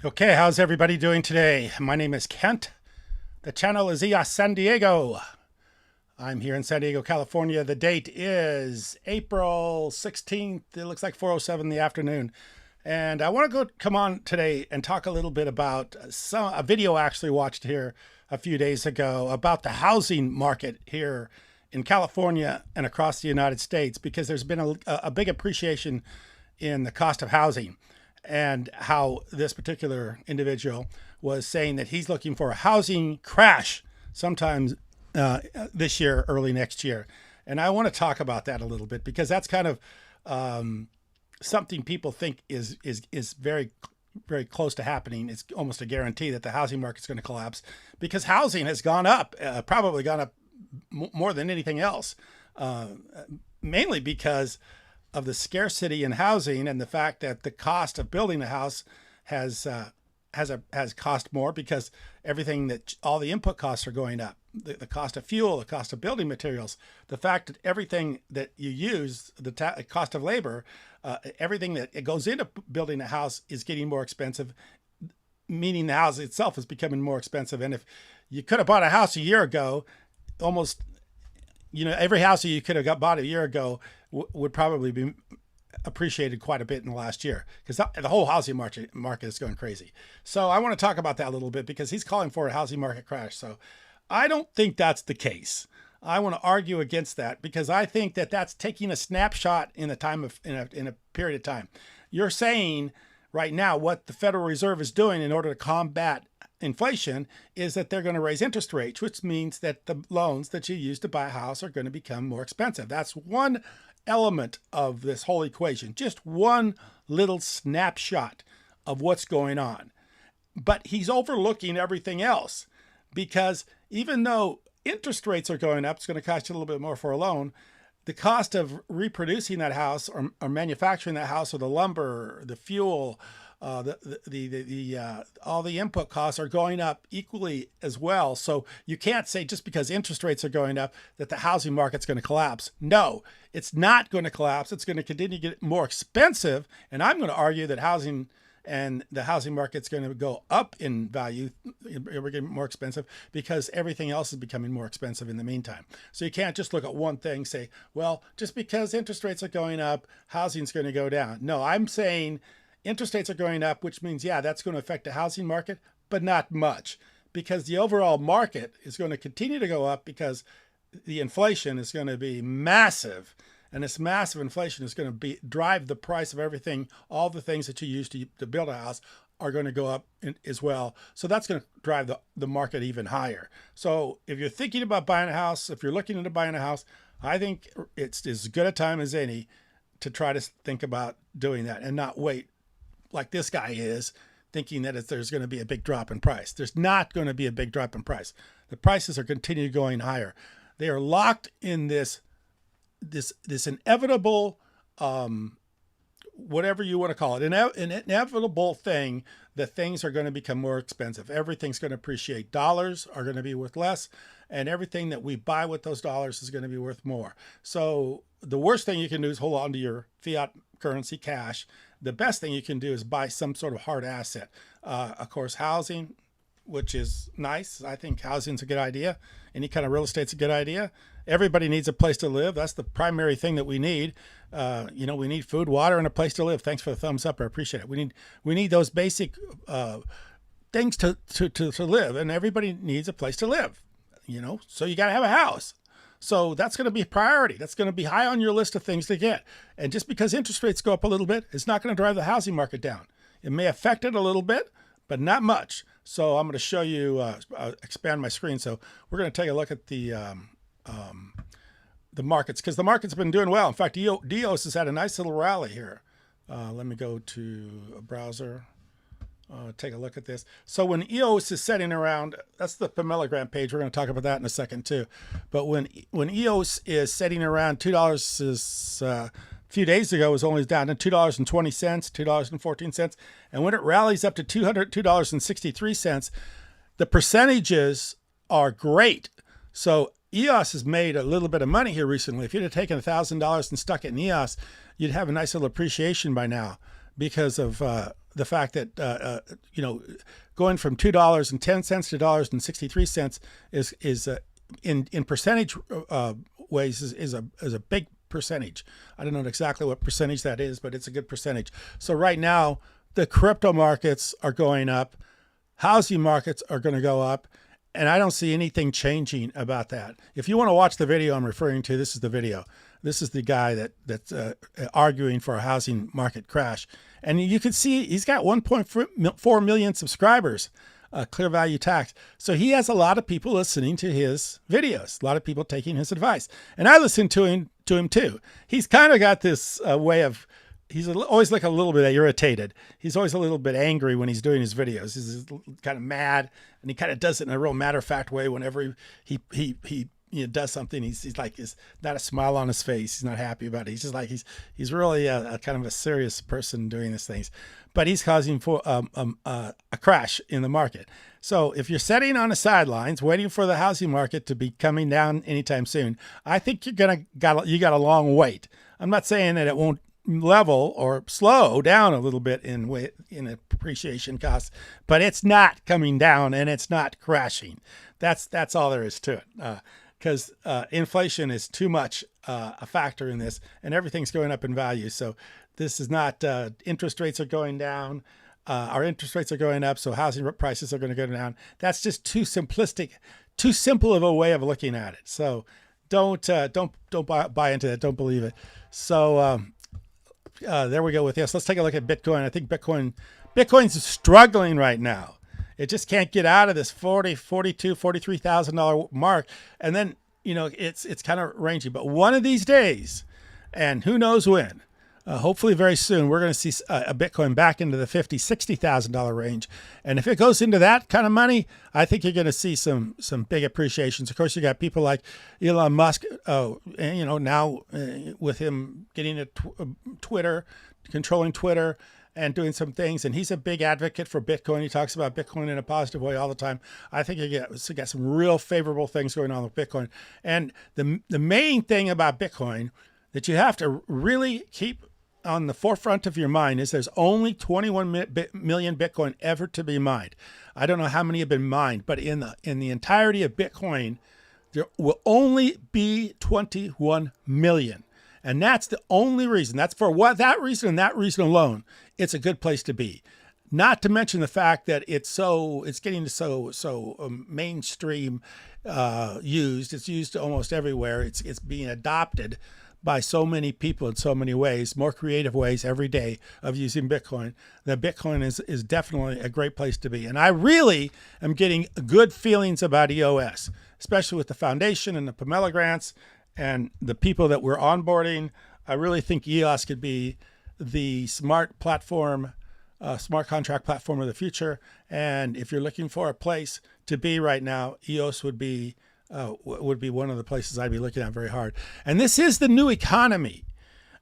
Okay, how's everybody doing today? My name is Kent. The channel is EOS San Diego. I'm here in San Diego, California. The date is April 16th. It looks like 4:07 in the afternoon. And I want to come on today and talk a little bit about a video I actually watched here a few days ago about the housing market here in California and across the United States, because there's been a big appreciation in the cost of housing, and how this particular individual was saying that he's looking for a housing crash sometime this year, early next year. And I want to talk about that a little bit, because that's kind of something people think is very, very close to happening. It's almost a guarantee that the housing market's going to collapse, because housing has gone up, probably gone up more than anything else, mainly because of the scarcity in housing and the fact that the cost of building a house has cost more, because all the input costs are going up. The cost of fuel, the cost of building materials, the fact that everything that you use, the cost of labor, everything that it goes into building a house is getting more expensive, meaning the house itself is becoming more expensive. And if you could have bought a house a year ago, almost, every house that you could have bought a year ago would probably be appreciated quite a bit in the last year, because the whole housing market is going crazy. So I want to talk about that a little bit, because he's calling for a housing market crash. So I don't think that's the case. I want to argue against that, because I think that that's taking a snapshot in a period of time. You're saying right now what the Federal Reserve is doing in order to combat inflation is that they're going to raise interest rates, which means that the loans that you use to buy a house are going to become more expensive. That's one element of this whole equation, just one little snapshot of what's going on. But he's overlooking everything else, because even though interest rates are going up, it's going to cost you a little bit more for a loan. The cost of reproducing that house or manufacturing that house, or the lumber, the fuel, all the input costs are going up equally as well. So you can't say just because interest rates are going up that the housing market's going to collapse. No, it's not going to collapse. It's going to continue to get more expensive. And I'm going to argue that housing and the housing market's going to go up in value. We're getting more expensive because everything else is becoming more expensive in the meantime. So you can't just look at one thing, say, well, just because interest rates are going up, housing's going to go down. No, I'm saying interest rates are going up, which means, yeah, that's going to affect the housing market, but not much, because the overall market is going to continue to go up, because the inflation is going to be massive. And this massive inflation is going to drive the price of everything. All the things that you use to build a house are going to go up as well. So that's going to drive the market even higher. So if you're thinking about buying a house, if you're looking into buying a house, I think it's as good a time as any to try to think about doing that, and not wait like this guy is, thinking that there's going to be a big drop in price. There's not going to be a big drop in price. The prices are continuing going higher. They are locked in this inevitable, whatever you want to call it, an inevitable thing, that things are going to become more expensive. Everything's going to appreciate. Dollars are going to be worth less, and everything that we buy with those dollars is going to be worth more. So the worst thing you can do is hold on to your fiat currency, cash. The best thing you can do is buy some sort of hard asset. Of course, housing, which is nice. I think housing's a good idea. Any kind of real estate's a good idea. Everybody needs a place to live. That's the primary thing that we need. We need food, water, and a place to live. Thanks for the thumbs up. I appreciate it. We need those basic things to live, and everybody needs a place to live. So you got to have a house. So that's going to be a priority. That's going to be high on your list of things to get. And just because interest rates go up a little bit, it's not going to drive the housing market down. It may affect it a little bit, but not much. So I'm going to show you, expand my screen. So we're going to take a look at the markets, because the market's been doing well. In fact, EOS has had a nice little rally here. Let me go to a browser. Take a look at this. So when EOS is setting around, that's the familigram page. We're going to talk about that in a second too. But when EOS is setting around $2, is a few days ago was only down to $2.20, $2.14, and when it rallies up to $202.63, the percentages are great. So EOS has made a little bit of money here recently. If you'd have taken $1,000 and stuck it in EOS, you'd have a nice little appreciation by now, because of the fact that going from $2.10 to $2.63 is in percentage ways is a big percentage. I don't know exactly what percentage that is, but it's a good percentage. So right now, the crypto markets are going up, housing markets are going to go up, and I don't see anything changing about that. If you want to watch the video I'm referring to, this is the video. This is the guy that's arguing for a housing market crash. And you can see he's got 1.4 million subscribers, Clear Value Tax. So he has a lot of people listening to his videos, a lot of people taking his advice. And I listen to him too. He's kind of got this way of, he's always like a little bit irritated. He's always a little bit angry when he's doing his videos. He's kind of mad, and he kind of does it in a real matter-of-fact way. Whenever he does something, he's like, is not a smile on his face. He's not happy about it. He's just like, he's really a kind of a serious person doing these things, but he's causing for a crash in the market. So if you're sitting on the sidelines waiting for the housing market to be coming down anytime soon, I think you got a long wait. I'm not saying that it won't level or slow down a little bit in appreciation costs, but it's not coming down and it's not crashing. That's all there is to it. Because inflation is too much a factor in this, and everything's going up in value. So this is not, interest rates are going down, our interest rates are going up, so housing prices are going to go down. That's just too simplistic, too simple of a way of looking at it. So don't buy into that. Don't believe it. So there we go with this. Let's take a look at Bitcoin. I think Bitcoin's struggling right now. It just can't get out of this $43,000 mark. And then, it's kind of rangy, but one of these days, and who knows when, hopefully very soon, we're going to see a Bitcoin back into the $50,000, $60,000 range. And if it goes into that kind of money, I think you're going to see some big appreciations. Of course, you got people like Elon Musk, now with him getting a Twitter, controlling Twitter, and doing some things, and he's a big advocate for Bitcoin. He talks about Bitcoin in a positive way all the time. I think you got some real favorable things going on with Bitcoin. And the main thing about Bitcoin that you have to really keep on the forefront of your mind is there's only 21 million Bitcoin ever to be mined. I don't know how many have been mined, but in the entirety of Bitcoin, there will only be 21 million. And that's the only reason. That's for that reason and that reason alone, it's a good place to be. Not to mention the fact that it's getting so mainstream used. It's used almost everywhere. It's being adopted by so many people in so many ways, more creative ways every day of using Bitcoin. That Bitcoin is definitely a great place to be. And I really am getting good feelings about EOS, especially with the foundation and the Pomelo grants and the people that we're onboarding. I really think EOS could be the smart platform, smart contract platform of the future. And if you're looking for a place to be right now, EOS would be one of the places I'd be looking at very hard. And this is the new economy.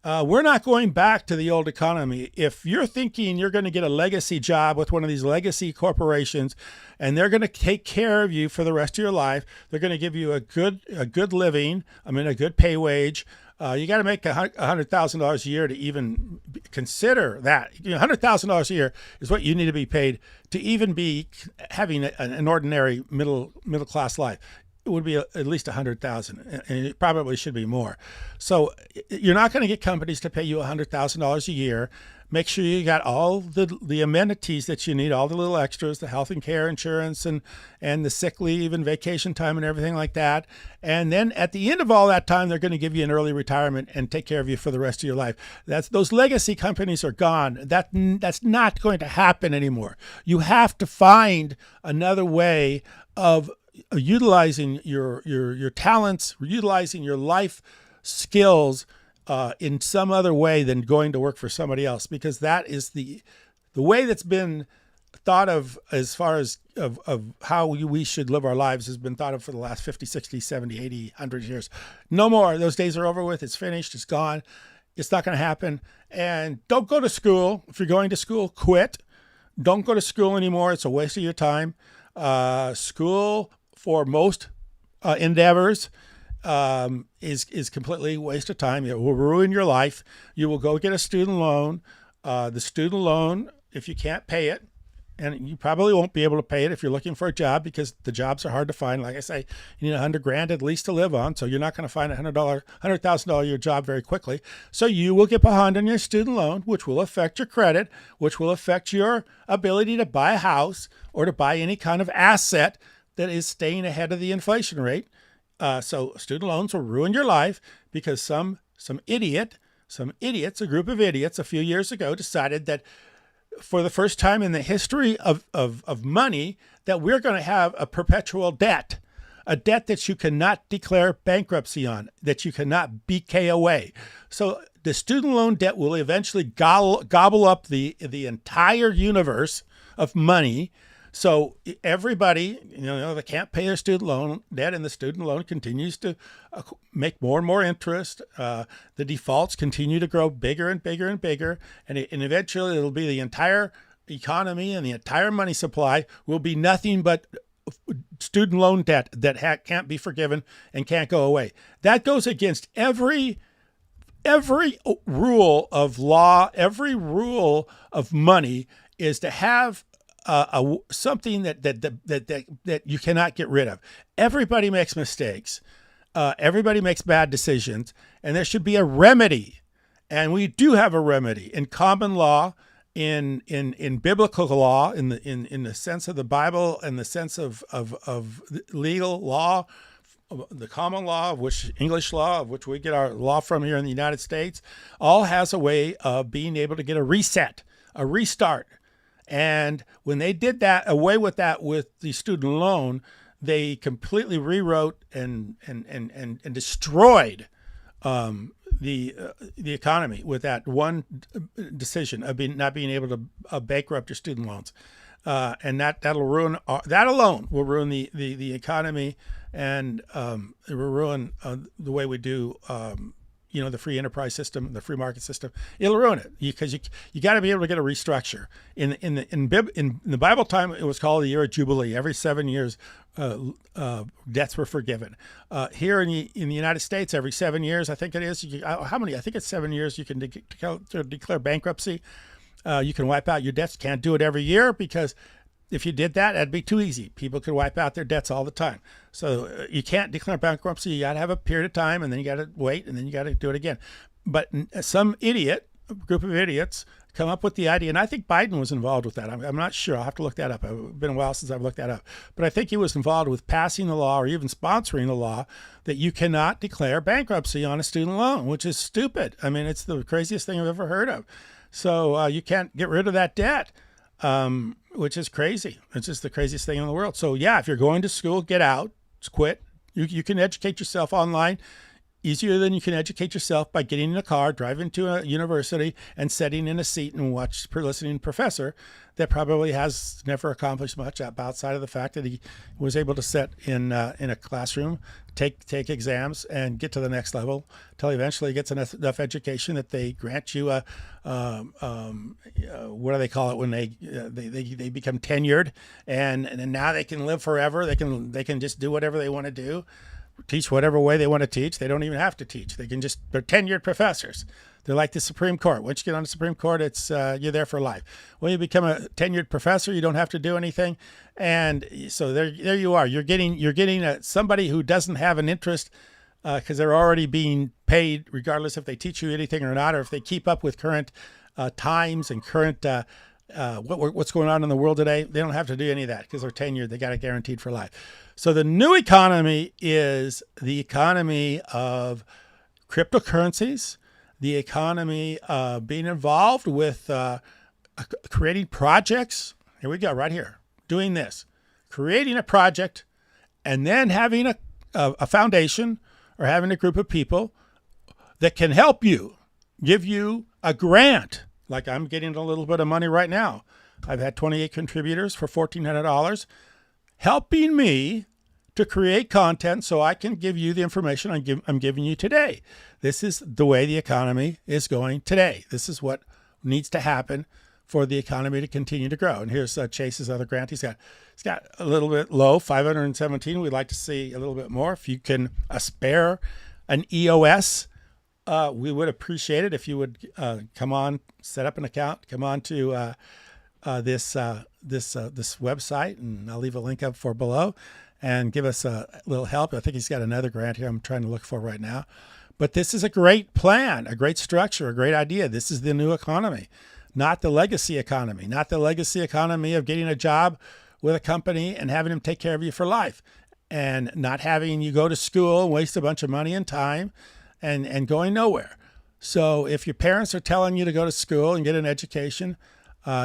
We're not going back to the old economy. If you're thinking you're going to get a legacy job with one of these legacy corporations, and they're going to take care of you for the rest of your life, they're going to give you a good living, a good pay wage. You got to make $100,000 a year to even consider that. $100,000 a year is what you need to be paid to even be having an ordinary middle class life. It would be at least 100,000, and it probably should be more. So you're not going to get companies to pay you $100,000 a year. Make sure you got all the amenities that you need, all the little extras, the health and care insurance and the sick leave and vacation time and everything like that. And then at the end of all that time, they're going to give you an early retirement and take care of you for the rest of your life. Those legacy companies are gone. That's not going to happen anymore. You have to find another way of utilizing your talents, utilizing your life skills in some other way than going to work for somebody else, because that is the way that's been thought of as far as of how we should live our lives has been thought of for the last 50, 60, 70, 80, 100 years. No more. Those days are over with. It's finished. It's gone. It's not going to happen. And don't go to school. If you're going to school, quit. Don't go to school anymore. It's a waste of your time. School for most endeavors is completely a waste of time. It will ruin your life. You will go get a student loan. The student loan if you can't pay it, and you probably won't be able to pay it if you're looking for a job, because the jobs are hard to find. Like I say, you need $100,000 at least to live on. So you're not going to find a $100,000 a year job very quickly. So you will get behind on your student loan, which will affect your credit, which will affect your ability to buy a house or to buy any kind of asset that is staying ahead of the inflation rate. So student loans will ruin your life because some idiots, a group of idiots a few years ago decided that for the first time in the history of money, that we're going to have a perpetual debt, a debt that you cannot declare bankruptcy on, that you cannot BK away. So the student loan debt will eventually gobble up the entire universe of money. So everybody, that can't pay their student loan debt, and the student loan continues to make more and more interest. The defaults continue to grow bigger and bigger and bigger, and eventually it'll be the entire economy and the entire money supply will be nothing but student loan debt that can't be forgiven and can't go away. That goes against every rule of law, every rule of money is to have something that you cannot get rid of. Everybody makes mistakes. Everybody makes bad decisions, and there should be a remedy. And we do have a remedy in common law, in biblical law, in the sense of the Bible, and the sense of legal law, the common law, of which English law, of which we get our law from here in the United States, all has a way of being able to get a reset, a restart. And when they did that, away with that with the student loan, they completely rewrote and destroyed the economy with that one decision of not being able to bankrupt your student loans, and that'll ruin that alone will ruin the economy, and it will ruin the way we do. The free enterprise system, the free market system, it'll ruin it because you got to be able to get a restructure. In the Bible time, it was called the year of Jubilee. Every 7 years, debts were forgiven. Here in the United States, every 7 years, I think it is. How many? I think it's 7 years. You can declare bankruptcy. You can wipe out your debts. Can't do it every year because if you did that, that'd be too easy. People could wipe out their debts all the time. So you can't declare bankruptcy. You got to have a period of time, and then you got to wait, and then you got to do it again. But some group of idiots, come up with the idea, and I think Biden was involved with that. I'm not sure. I'll have to look that up. It's been a while since I've looked that up. But I think he was involved with passing the law or even sponsoring the law that you cannot declare bankruptcy on a student loan, which is stupid. I mean, it's the craziest thing I've ever heard of. So you can't get rid of that debt. Which is crazy. It's just the craziest thing in the world. So yeah, if you're going to school, get out, quit. You can educate yourself online easier than you can educate yourself by getting in a car, driving to a university, and sitting in a seat and listening to a professor that probably has never accomplished much outside of the fact that he was able to sit in a classroom, take exams, and get to the next level until he eventually gets enough education that they grant you a what do they call it when they become tenured, and now they can live forever. They can just do whatever they want to do. Teach whatever way they want to teach. They don't even have to teach. They're tenured professors. They're like the Supreme Court. Once you get on the Supreme Court, it's you're there for life. When you become a tenured professor, you don't have to do anything, and so there you are. You're getting somebody who doesn't have an interest because they're already being paid, regardless if they teach you anything or not, or if they keep up with current times and current what's going on in the world today. They don't have to do any of that because they're tenured. They got it guaranteed for life. So the new economy is the economy of cryptocurrencies, the economy of being involved with creating projects. Here we go, right here, doing this, creating a project, and then having a foundation or having a group of people that can help you, give you a grant. Like I'm getting a little bit of money right now. I've had 28 contributors for $1,400 helping me to create content so I can give you the information I'm giving you today. This is the way the economy is going today. This is what needs to happen for the economy to continue to grow. And here's Chase's other grant. He's got a little bit low, 517. We'd like to see a little bit more. If you can spare an EOS, we would appreciate it if you would come on, set up an account, come on to this website, and I'll leave a link up for below, and give us a little help. I think he's got another grant here I'm trying to look for right now. But this is a great plan, a great structure, a great idea. This is the new economy, not the legacy economy, not the legacy economy of getting a job with a company and having them take care of you for life, and not having you go to school and waste a bunch of money and time and going nowhere. So if your parents are telling you to go to school and get an education,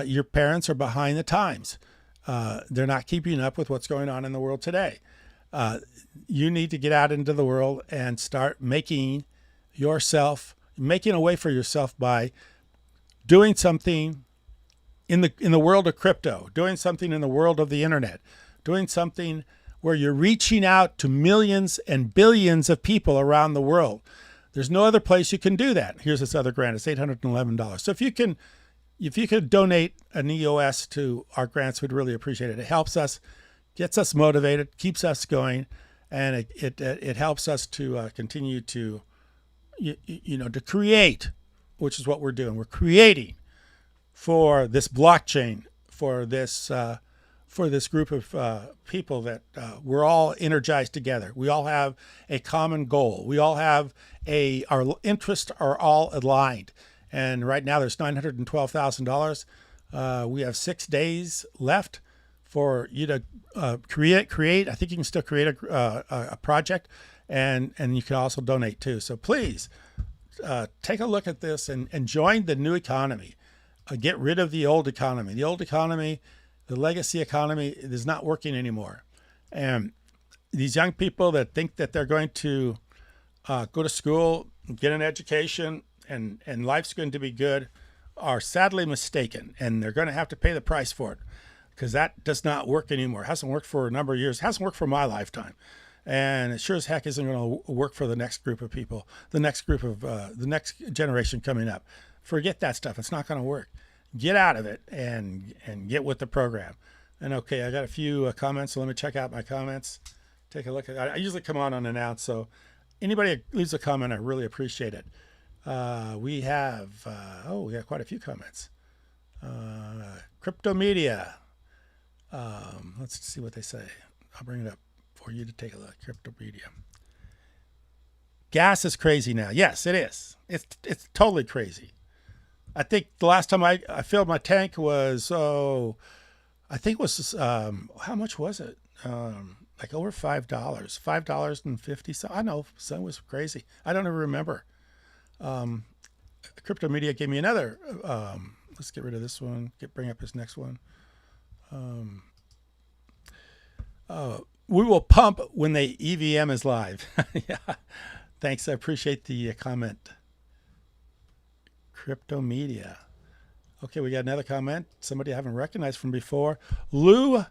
your parents are behind the times. They're not keeping up with what's going on in the world today. You need to get out into the world and start making a way for yourself by doing something in the world of crypto, doing something in the world of the internet, doing something where you're reaching out to millions and billions of people around the world. There's no other place you can do that. Here's this other grant. It's $811. So if you could donate an EOS to our grants, we'd really appreciate it. It helps us, gets us motivated, keeps us going, and it helps us to continue to, to create, which is what we're doing. We're creating for this blockchain, for this group of people that we're all energized together. We all have a common goal. We all have our interests are all aligned. And right now there's $912,000. We have 6 days left for you to create. I think you can still create a project, and you can also donate too. So please take a look at this and join the new economy. Get rid of the old economy. The old economy, the legacy economy, is not working anymore. And these young people that think that they're going to go to school, get an education, and life's going to be good are sadly mistaken, and they're going to have to pay the price for it, because that does not work anymore. It hasn't worked for a number of years. It hasn't worked for my lifetime, and it sure as heck isn't going to work for the next group of people, the next generation coming up. Forget that stuff. It's not going to work. Get out of it and get with the program. And okay, I got a few comments, so let me check out my comments. Take a look at. I usually come on unannounced, so anybody that leaves a comment, I really appreciate it. We have we got quite a few comments. Crypto Media. Let's see what they say. I'll bring it up for you to take a look. Crypto Media. Gas is crazy now. Yes, it is. It's totally crazy. I think the last time I filled my tank was I think it was how much was it? Like over $5.50. I know, some was crazy. I don't even remember. Crypto Media gave me another. Let's get rid of this one. Bring up his next one. We will pump when the EVM is live. Yeah, thanks. I appreciate the comment. Crypto Media. Okay, we got another comment. Somebody I haven't recognized from before. Lou,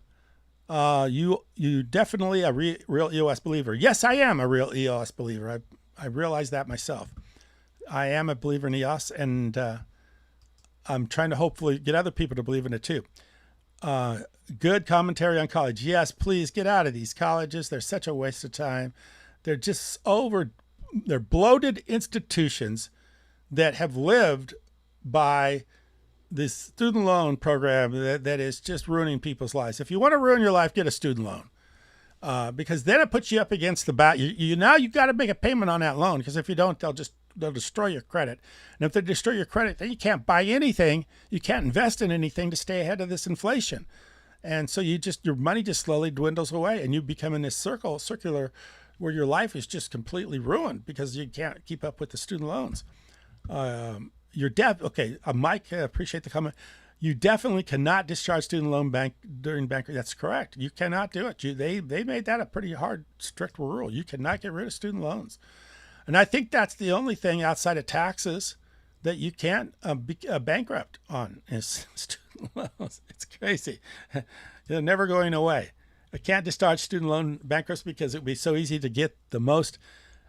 you definitely a real EOS believer. Yes, I am a real EOS believer. I realize that myself. I am a believer in EOS, and I'm trying to hopefully get other people to believe in it too. Good commentary on college. Yes, please get out of these colleges. They're such a waste of time. They're just they're bloated institutions that have lived by this student loan program that is just ruining people's lives. If you want to ruin your life, get a student loan. Because then it puts you up against the bat. Now you've got to make a payment on that loan, because if you don't, they'll destroy your credit. And if they destroy your credit, then you can't buy anything. You can't invest in anything to stay ahead of this inflation. And so your money just slowly dwindles away, and you become in this circular where your life is just completely ruined because you can't keep up with the student loans. Okay, Mike, I appreciate the comment. You definitely cannot discharge student loan during bankruptcy. That's correct. You cannot do it. They made that a pretty hard, strict rule. You cannot get rid of student loans. And I think that's the only thing outside of taxes that you can't be bankrupt on is student loans. It's crazy. They're never going away. I can't discharge student loan bankruptcy because it would be so easy to get the most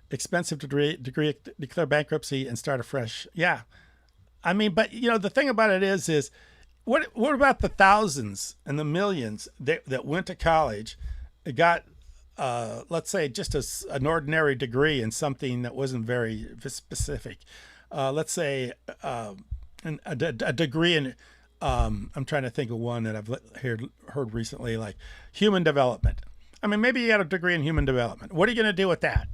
expensive declare bankruptcy and start afresh. Yeah. I mean, but the thing about it is what about the thousands and the millions that went to college, got, let's say, just an ordinary degree in something that wasn't very specific. Let's say a degree in I'm trying to think of one that I've heard recently, like human development. I mean, maybe you got a degree in human development. What are you going to do with that?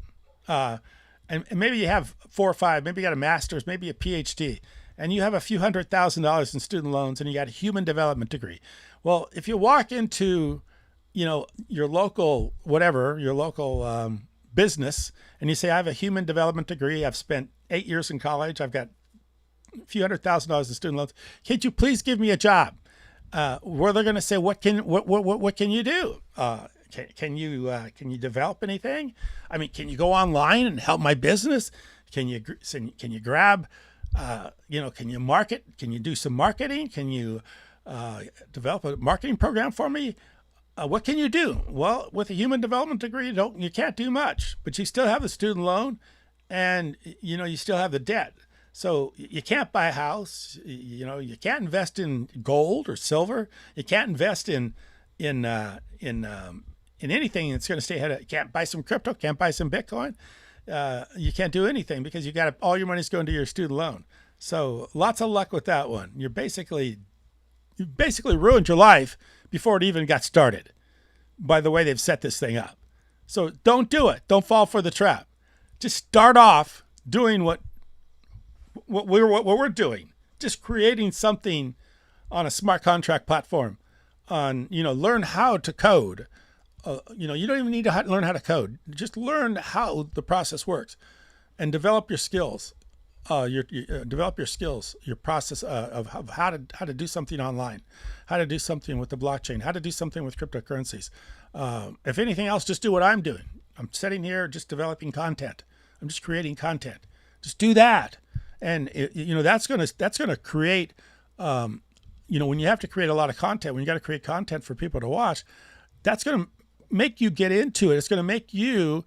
And maybe you have 4 or 5, maybe you got a master's, maybe a PhD, and you have a few $100,000 in student loans and you got a human development degree. Well, if you walk into, your local, whatever, your local business, and you say, I have a human development degree, I've spent 8 years in college, I've got a few $100,000 in student loans, can't you please give me a job? Where they're going to say, what can you do? Can you develop anything? I mean, can you go online and help my business? Can you grab, can you market? Can you do some marketing? Can you develop a marketing program for me? What can you do? Well, with a human development degree, you can't do much, but you still have the student loan, and you still have the debt. So you can't buy a house. You can't invest in gold or silver. You can't invest in anything that's going to stay ahead. You can't buy some crypto. Can't buy some Bitcoin. You can't do anything because all your money's going to your student loan. So lots of luck with that one. You basically ruined your life before it even got started by the way they've set this thing up. So don't do it. Don't fall for the trap. Just start off doing what we're doing. Just creating something on a smart contract platform. Learn how to code. You don't even need to learn how to code. Just learn how the process works, and develop your skills. Develop your skills, your process of how to do something online, how to do something with the blockchain, how to do something with cryptocurrencies. If anything else, just do what I'm doing. I'm sitting here just developing content. I'm just creating content. Just do that, and that's gonna create. When you have to create a lot of content, when you got to create content for people to watch, that's gonna make you get into it. It's gonna make you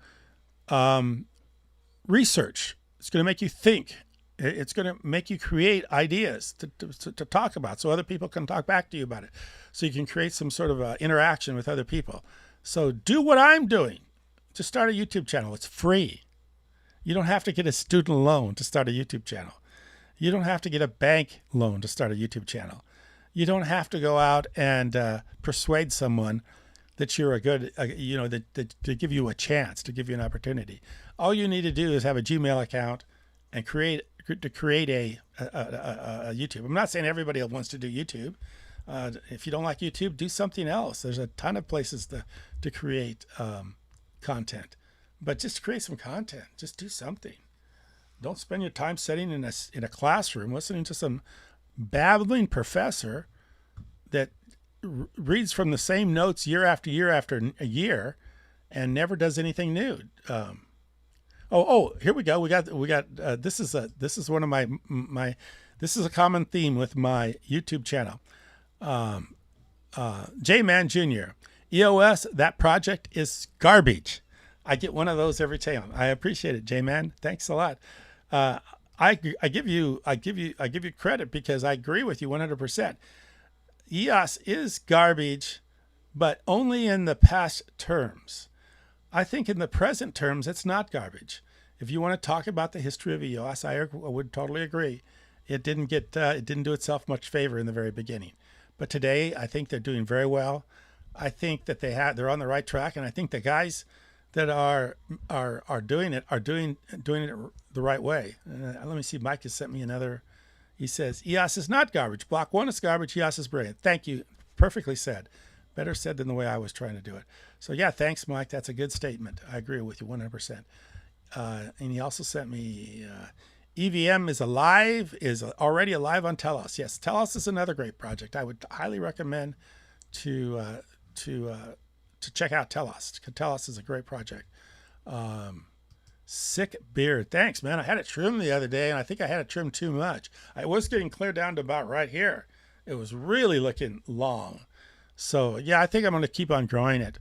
research. It's gonna make you think. It's going to make you create ideas to talk about, so other people can talk back to you about it. So you can create some sort of interaction with other people. So do what I'm doing. Just start a YouTube channel. It's free. You don't have to get a student loan to start a YouTube channel. You don't have to get a bank loan to start a YouTube channel. You don't have to go out and persuade someone that you're a good, to give you a chance, to give you an opportunity. All you need to do is have a Gmail account and create a YouTube. I'm not saying everybody wants to do YouTube. If you don't like YouTube, do something else. There's a ton of places to create content, but just create some content. Just do something. Don't spend your time sitting in a classroom listening to some babbling professor that reads from the same notes year after year after year and never does anything new. Here we go. We got. This is one of my. This is a common theme with my YouTube channel. J-Man Jr. EOS, that project is garbage. I get one of those every time. I appreciate it, J-Man. Thanks a lot. I give you credit because I agree with you 100%. EOS is garbage, but only in the past terms. I think in the present terms, it's not garbage. If you want to talk about the history of EOS, I would totally agree. It didn't do itself much favor in the very beginning, but today I think they're doing very well. I think that they're on the right track, and I think the guys that are doing it are doing it the right way. Let me see. Mike has sent me another. He says EOS is not garbage. Block 1 is garbage. EOS is brilliant. Thank you. Perfectly said. Better said than the way I was trying to do it. So yeah, thanks, Mike. That's a good statement. I agree with you 100%. And he also sent me EVM is already alive on Telos. Yes, Telos is another great project. I would highly recommend to check out Telos. Telos is a great project. Sick beard. Thanks, man. I had it trimmed the other day, and I think I had it trimmed too much. I was getting clear down to about right here. It was really looking long. So yeah, I think I'm going to keep on growing it.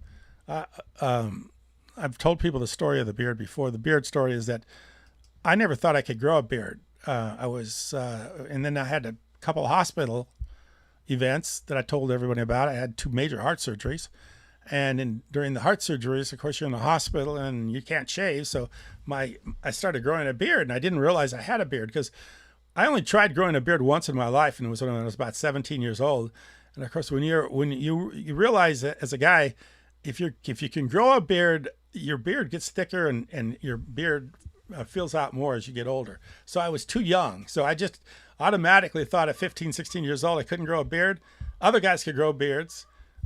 I've told people the story of the beard before. The beard story is that I never thought I could grow a beard. And then I had a couple of hospital events that I told everybody about. I had 2 major heart surgeries. And during the heart surgeries, of course, you're in the hospital and you can't shave. So I started growing a beard, and I didn't realize I had a beard because I only tried growing a beard once in my life, and it was when I was about 17 years old. And of course, when you realize that as a guy, if you can grow a beard, your beard gets thicker, and your beard fills out more as you get older. So I was too young. So I just automatically thought at 15, 16 years old, I couldn't grow a beard. Other guys could grow beards,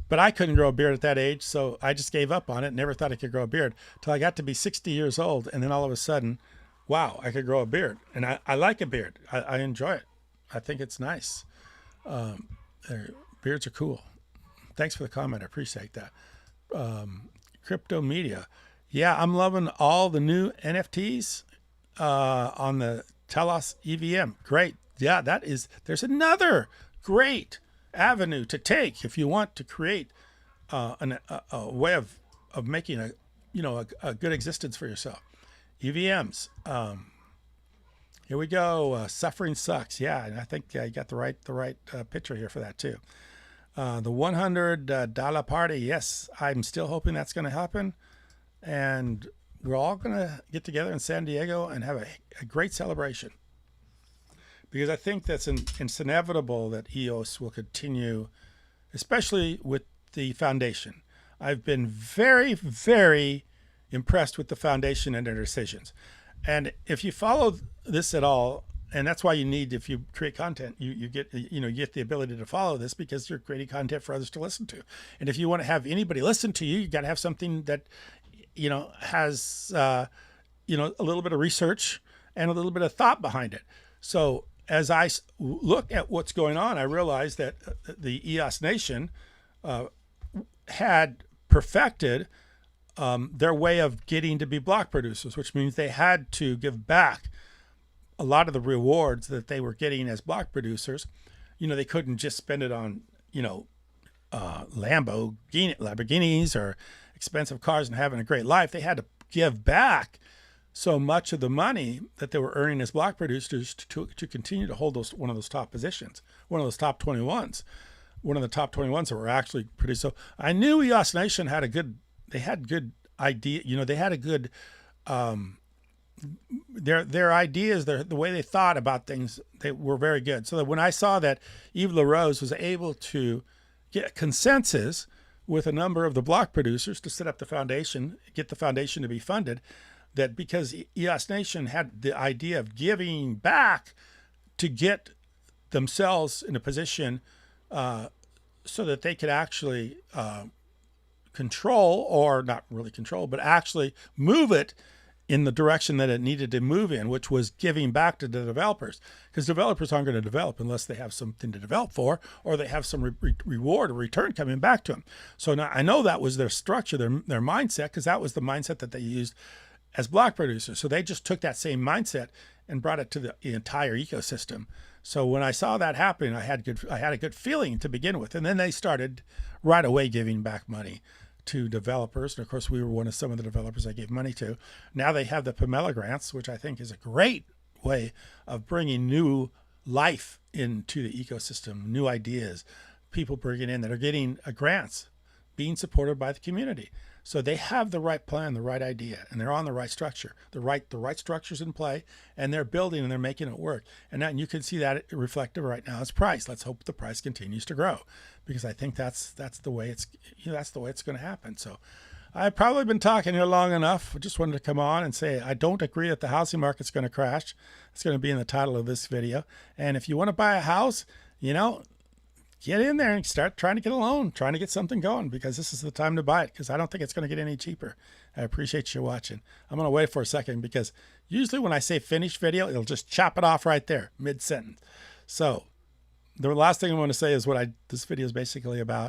but I couldn't grow a beard at that age. So I just gave up on it. Never thought I could grow a beard till I got to be 60 years old. And then all of a sudden, wow, I could grow a beard. And I like a beard. I enjoy it. I think it's nice. Beards are cool. Thanks for the comment. I appreciate that. Crypto media. Yeah, I'm loving all the new NFTs on the Telos EVM. Great. Yeah, there's another great avenue to take if you want to create a way of making a good existence for yourself. EVMs. Here we go. Suffering sucks. Yeah, and I think I got the right picture here for that too. The $100 party. Yes, I'm still hoping that's going to happen, and we're all going to get together in San Diego and have a great celebration, because I think it's inevitable that EOS will continue, especially with the foundation. I've been very, very impressed with the foundation and their decisions. And if you follow this at all, and that's why you need, if you create content, you get the ability to follow this, because you're creating content for others to listen to. And if you want to have anybody listen to you, you got to have something that, has, a little bit of research and a little bit of thought behind it. So as I look at what's going on, I realize that the EOS Nation had perfected their way of getting to be block producers, which means they had to give back a lot of the rewards that they were getting as block producers. They couldn't just spend it on, Lamborghinis or expensive cars and having a great life. They had to give back so much of the money that they were earning as block producers to continue to hold one of those top positions, one of those top 21s, one of the top 21s that were actually produced. So I knew EOS Nation had good idea. They had a good, their ideas, the way they thought about things, they were very good. So that when I saw that Yves LaRose was able to get consensus with a number of the block producers to set up the foundation, get the foundation to be funded, that because EOS Nation had the idea of giving back to get themselves in a position so that they could actually control, or not really control, but actually move it in the direction that it needed to move in, which was giving back to the developers, because developers aren't going to develop unless they have something to develop for, or they have some reward or return coming back to them. So now I know that was their structure, their mindset, because that was the mindset that they used as block producers. So they just took that same mindset and brought it to the entire ecosystem. So when I saw that happening, I had a good feeling to begin with, and then they started right away giving back money to developers. And of course, we were one of some of the developers I gave money to. Now they have the Pomelo grants, which I think is a great way of bringing new life into the ecosystem, new ideas, people bringing in that are getting grants, being supported by the community. So they have the right plan, the right idea, and they're on the right structure. The right structure's in play, and they're building and they're making it work. And you can see that reflected right now as price. Let's hope the price continues to grow, because I think that's the way it's going to happen. So I've probably been talking here long enough. I just wanted to come on and say I don't agree that the housing market's going to crash. It's going to be in the title of this video. And if you want to buy a house, get in there and start trying to get a loan, trying to get something going, because this is the time to buy it, because I don't think it's going to get any cheaper. I appreciate you watching. I'm going to wait for a second, because usually when I say finish video, it'll just chop it off right there, mid-sentence. So the last thing I want to say is what this video is basically about.